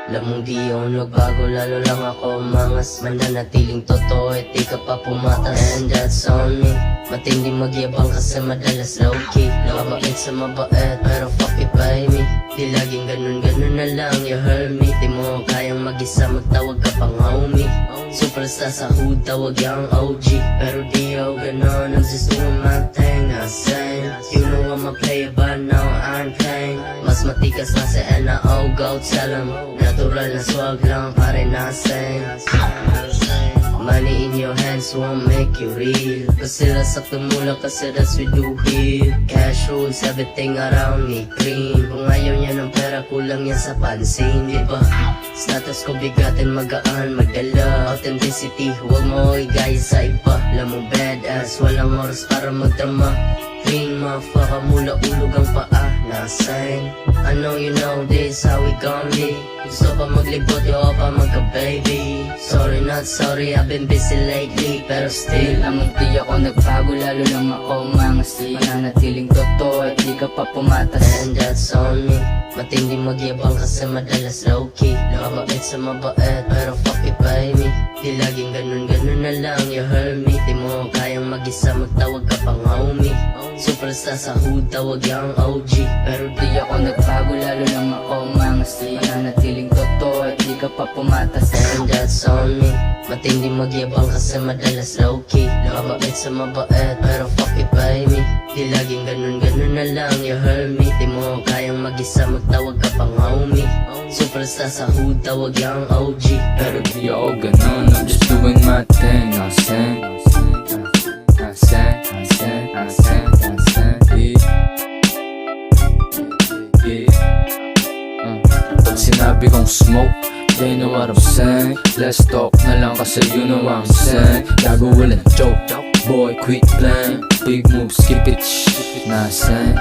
Lamang di ako nagbago, lalo lang ako umangas. Mananatiling totoo at di ka pa pumatas. And that's on me. Matindi magyabang kasi madalas low-key. Mabait sa mabait, pero fuck it by me. Di laging ganun na lang, you heard me. Di mo kayang mag-isa, magtawag ka pang homie. Superstar sa hood, tawag yung OG. Pero di ako ganun, I'm just doing my thing. I sang, you know I'm a player but now I'm playing. Mas matikas na si NAO, go tell him. Natural na swag lang pa rin nasing. Money in your hands won't make you real. Kasi rasak tumula kasi that's we do here. Cash rules, everything around me green. Kung ayaw niya ng pera, kulang yan sa pansin, diba? Status ko bigatin, magaan, magdala. Authenticity, huwag mo igaya sa iba. Alam mo badass, walang oras para magdrama. Clean motherfucker, mula ulog ang paa. Nasaan? I know you know this, how we gon' be. Gusto pa maglibot, yo pa magka-baby. Sorry not sorry, I've been busy lately. Pero still, Lamang di ako nagbago, lalo lang ako umangas. Mananatiling totoo at di ka pa pumatas. and that's on me. Matindi magyabang kasi madalas low-key. Mabait sa mabait, pero fuck it by me. Di laging ganun na lang, you heard me. Di mo kayang mag-isa, magtawag ka pang homie. Superstar sa hood, tawag yung OG. Pero di ako nagbago, lalo lang ako umangas. Mananatiling totoo at di ka pa pumatas. And that's on me. Matindi magyabang kasi madalas low-key. Mabait sa mabait, pero fuck it by me. Di laging ganun na lang, you heard me. Di mo kayang mag-isa, magtawag ka pang homie. Superstar sa hood, tawag yung OG. Pero di ako ganun, I'm just doing my thing. I sang, Pag sinabi kong smoke, they know what I'm saying. Let's talk na lang kasi you know what I'm saying. Gago walang joke, boy quit playing. Big moves, keep it nasaan.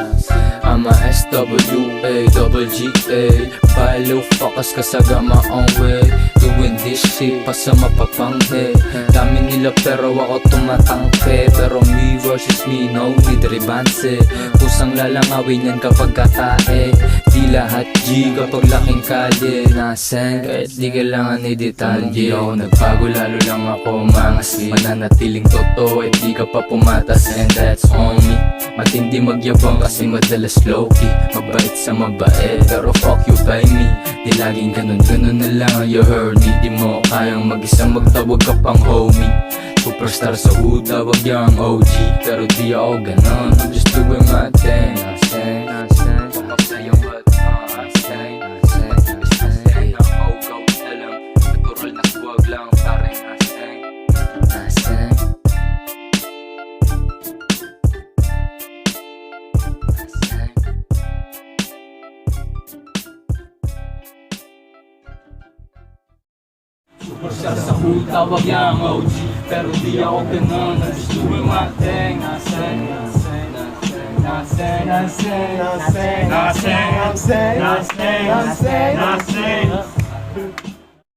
I'm a SWA, double GA. Buy low focus kasi I got my own way. Doing this shit pa sa mapapanghe. Dami nila pero ako tumatangke. Pero me versus me, no need ribanse. Kusang lalangawin yan kapag katae. Di lahat G kapag laking kalye. Nasaan kahit di kailangan ni detalye. Di ako nagbago, lalo lang ako umangas. Mananatiling totoo at di ka pa pumatas. And that's on me. Matindi magyabang kasi madalas low-key. Mabait sa mabait pero fuck you by me. Di laging ganun na lang, you heard me. Di mo kayang mag-isa, magtawag ka pang homie. Superstar sa hood, tawag yung OG. Pero di ako ganun, I'm just doing my thing. I say, pumaksa yung ba't I say, go na lang. Natural na swag lang, parang I say. Superstar sa hood, tawag yung OG. Pero di ako ganun, I'm just doing my thing. I say,